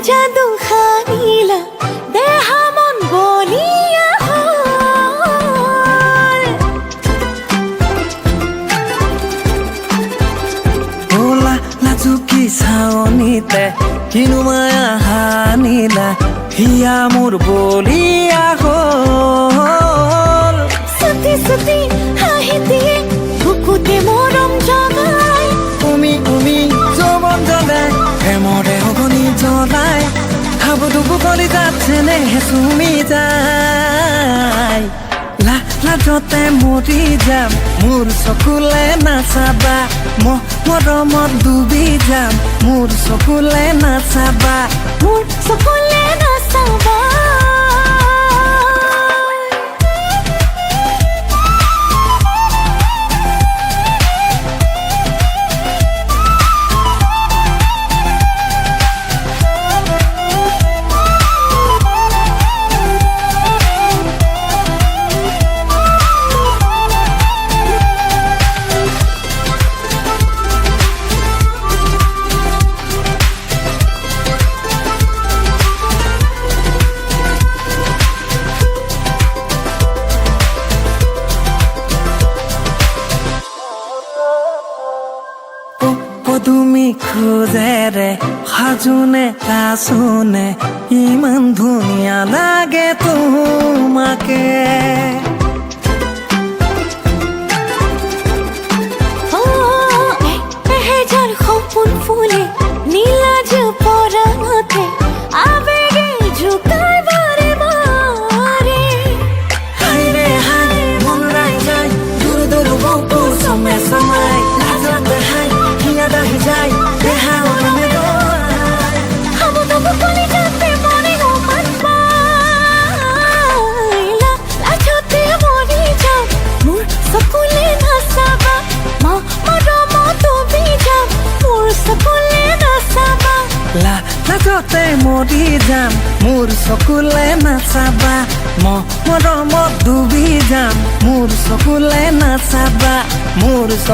जादू खानीला देहा मन बलिया ओला लाजुकी सावनीते किनु माया हानिला हिया मोर बलिया हल सती सती हाहि दिए बुकुते मरम जगाय उमी उमी जवन जलाय प्रेमरे अग्नि जलाय हाबुडुबु गली जाচ্ছে নে চুমি যায় লাজতে মৰি যাম মোৰ চকুলে নাচাবা মৰমত ডুবি যাম মোৰ চকুলে নাচাবা मोर सकुले नसाबा তুমি খোজেৰে সাজোনে কাছোনে ইমান ধুনীয়া লাগে তোমাকে এহেজাৰ সপোন ফুলে নীলাজ পৰাতে আবেগে জুকাই বাৰে বাৰে হাইৰে হাই মন ৰাই যায় দূৰ দূৰ বকুৰ সমে সমাই লাজতে হাই হিয়া দাহি যায় দেহা মনে হাবুডুবু গলি যাতে মনে মন পাইলা লাজতে মৰি যাম মোৰ চকুলে নাচাবা মৰমত ডুবি যাম মোৰ চকুলে নাচাবা লাজতে মৰি যাম মোৰ চকুলে নাচাবা মৰমত ডুবি যাম মোৰ চকুলে নাচাবা মোৰ